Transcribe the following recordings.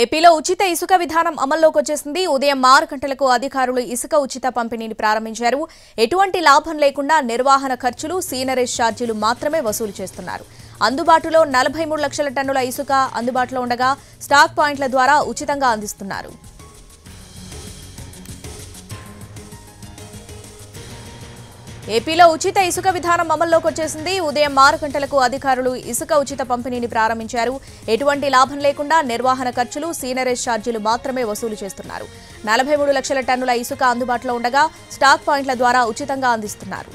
ఏపీలో ఉచిత ఇసుక విధానం అమల్లోకి వచ్చేసింది. ఉదయం 6 గంటలకు అధికారులు ఇసుక ఉచిత పంపిణీని ప్రారంభించారు. ఎటువంటి లాభం లేకుండా నిర్వహణ ఖర్చులు, సీనరేజ్ ఛార్జీలు మాత్రమే వసూలు చేస్తున్నారు. అందుబాటులో 43 లక్షల టన్నుల ఇసుక అందుబాటులో ఉండగా స్టాక్ పాయింట్ల ద్వారా ఉచితంగా అందిస్తున్నారు. ఏపీలో ఉచిత ఇసుక విధానం అమల్లోకి వచ్చేసింది. ఉదయం 6 గంటలకు అధికారులు ఇసుక ఉచిత పంపిణీని ప్రారంభించారు. ఎటువంటి లాభం లేకుండా నిర్వహణ ఖర్చులు, సీనరేజ్ ఛార్జీలు మాత్రమే వసూలు చేస్తున్నారు. 43 లక్షల టన్నుల ఇసుక అందుబాటులో ఉండగా స్టాక్ పాయింట్ల ద్వారా ఉచితంగా అందిస్తున్నారు.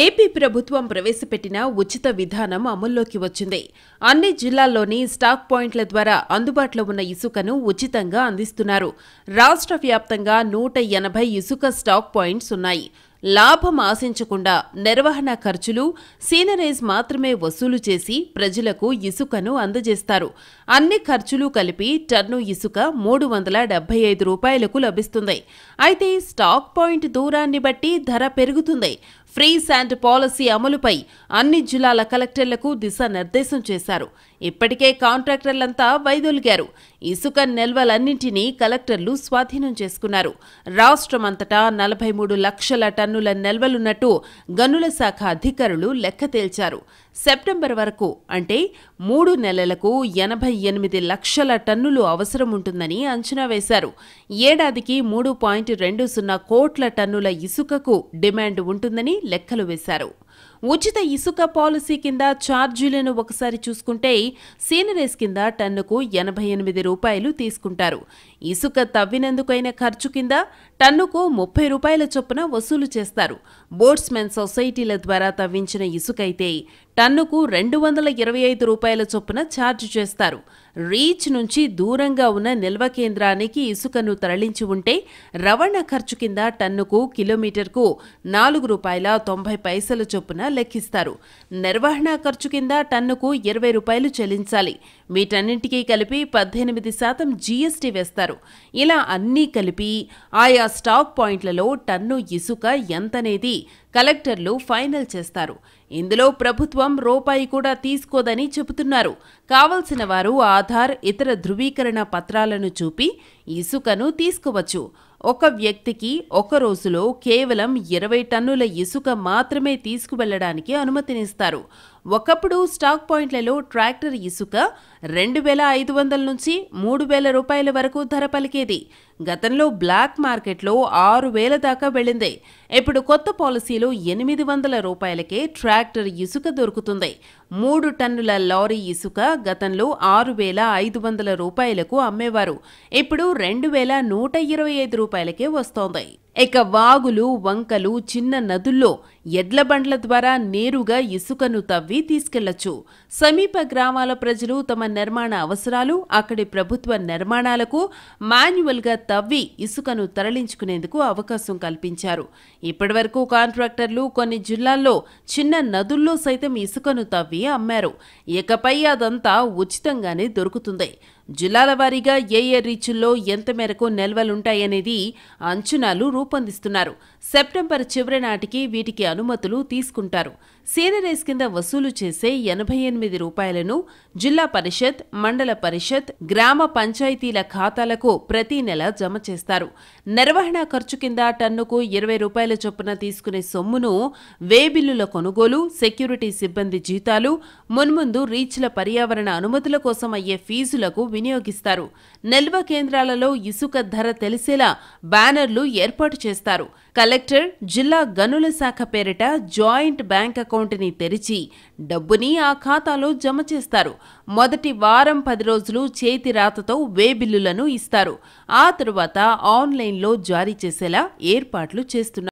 ఏపీ ప్రభుత్వం ప్రవేశపెట్టిన ఉచిత విధానం అమల్లోకి వచ్చింది. అన్ని జిల్లాల్లోని స్టాక్ పాయింట్ల ద్వారా అందుబాటులో ఉన్న ఇసుకను ఉచితంగా అందిస్తున్నారు. రాష్ట్ర వ్యాప్తంగా 180 ఇసుక స్టాక్ పాయింట్స్ ఉన్నాయి. లాభం ఆశించకుండా నిర్వహణ ఖర్చులు, సీనరేజ్ మాత్రమే వసూలు చేసి ప్రజలకు ఇసుకను అందజేస్తారు. అన్ని ఖర్చులు కలిపి టన్ను ఇసుక 375 రూపాయలకు లభిస్తుంది. అయితే స్టాక్ పాయింట్ దూరాన్ని బట్టి ధర పెరుగుతుంది. ఫ్రీ శాండ్ పాలసీ అమలుపై అన్ని జిల్లాల కలెక్టర్లకు దిశానిర్దేశం చేశారు. ఇప్పటికే కాంట్రాక్టర్లంతా వైదొలిగారు. ఇసుక నిల్వలన్నింటినీ కలెక్టర్లు స్వాధీనం చేసుకున్నారు. రాష్ట్రమంతటా 43 లక్షల టన్నుల నిల్వలున్నట్టు గనుల శాఖ అధికారులు లెక్క తేల్చారు. సెప్టెంబర్ వరకు అంటే 3 నెలలకు 88 లక్షల టన్నులు అవసరం ఉంటుందని అంచనా వేశారు. ఏడాదికి 3.20 కోట్ల టన్నుల ఇసుకకు డిమాండ్ ఉంటుందని లెక్కలు వేశారు. ఉచిత ఇసుక పాలసీ కింద ఛార్జీలను ఒకసారి చూసుకుంటే సీనరేజ్ కింద టన్నుకు 88 రూపాయలు తీసుకుంటారు. ఇసుక తవ్వినందుకైన ఖర్చు కింద టన్నుకు 30 రూపాయల చొప్పున వసూలు చేస్తారు. బోట్స్మెన్ సొసైటీల ద్వారా తవ్వించిన ఇసుక అయితే టన్నుకు 225 రూపాయల చొప్పున ఛార్జ్ చేస్తారు. రీచ్ నుంచి దూరంగా ఉన్న నిల్వ కేంద్రానికి ఇసుకను తరలించి ఉంటే రవాణా ఖర్చు కింద టన్నుకు కిలోమీటర్కు 4 రూపాయల 90 పైసల చొప్పున లెక్కిస్తారు. నిర్వహణ ఖర్చు కింద టన్నుకు 20 రూపాయలు చెల్లించాలి. వీటన్నింటికీ కలిపి 18% జీఎస్టీ వేస్తారు. ఇలా అన్నీ కలిపి ఆయా స్టాక్ పాయింట్లలో టన్ను ఇసుక ఎంతనేది కలెక్టర్లు ఫైనల్ చేస్తారు. ఇందులో ప్రభుత్వం రూపాయి కూడా తీసుకోదని చెబుతున్నారు. కావలసిన వారు ఆధార్, ఇతర ధృవీకరణ పత్రాలను చూపి ఇసుకను తీసుకోవచ్చు. ఒక వ్యక్తికి ఒక రోజులో కేవలం 20 టన్నుల ఇసుక మాత్రమే తీసుకువెళ్లడానికి అనుమతినిస్తారు. ఒకప్పుడు స్టాక్ పాయింట్లలో ట్రాక్టర్ ఇసుక 2500 నుంచి 3000 రూపాయల వరకు ధర పలికేది. గతంలో బ్లాక్ మార్కెట్లో 6000 దాకా వెళ్లింది. ఇప్పుడు కొత్త పాలసీలో 800 రూపాయలకే ట్రాక్టర్ ఇసుక దొరుకుతుంది. 3 టన్నుల లారీ ఇసుక గతంలో 6500 రూపాయలకు అమ్మేవారు. ఇప్పుడు 2125 రూపాయలకే వస్తోంది. ఇక వాగులు, వంకలు, చిన్న నదుల్లో ఎడ్ల బండ్ల ద్వారా నేరుగా ఇసుకను తవ్వి తీసుకెళ్లొచ్చు. సమీప గ్రామాల ప్రజలు తమ నిర్మాణ అవసరాలు, అక్కడి ప్రభుత్వ నిర్మాణాలకు మాన్యువల్గా తవ్వి ఇసుకను తరలించుకునేందుకు అవకాశం కల్పించారు. ఇప్పటివరకు కాంట్రాక్టర్లు కొన్ని జిల్లాల్లో చిన్న నదుల్లో సైతం ఇసుకను తవ్వి అమ్మారు. ఇకపై అదంతా ఉచితంగానే దొరుకుతుంది. జిల్లాల వారీగా ఏ రీచుల్లో ఎంత మేరకు నిల్వలుంటాయనేది అంచనాలు రూపొందిస్తున్నారు. సెప్టెంబర్ చివరి నాటికి వీటికి అనుమతులు తీసుకుంటారు. సీనరేజ్ కింద వసూలు చేసే 88 రూపాయలను జిల్లా పరిషత్, మండల పరిషత్, గ్రామ పంచాయతీల ఖాతాలకు ప్రతి నెల జమ చేస్తారు. నిర్వహణ ఖర్చు కింద టన్నుకు 20 రూపాయల చొప్పున తీసుకునే సొమ్మును వే బిల్లుల కొనుగోలు, సెక్యూరిటీ సిబ్బంది జీతాలు, మున్ముందు రీచ్ల పర్యావరణ అనుమతుల కోసం అయ్యే ఫీజులకు వినియోగిస్తారు. నిల్వ కేంద్రాలలో ఇసుక ధర తెలిసేలా బ్యానర్లు ఏర్పాటు చేస్తారు. కలెక్టర్, జిల్లా గనుల శాఖ పేరిట జాయింట్ బ్యాంక్ అకౌంట్ని తెరిచి డబ్బుని ఆ ఖాతాలో జమ చేస్తారు. మొదటి వారం 10 రోజులు చేతి రాతతో వే బిల్లులను ఇస్తారు. ఆ తరువాత ఆన్లైన్లో జారీ చేసేలా ఏర్పాట్లు చేస్తున్నారు.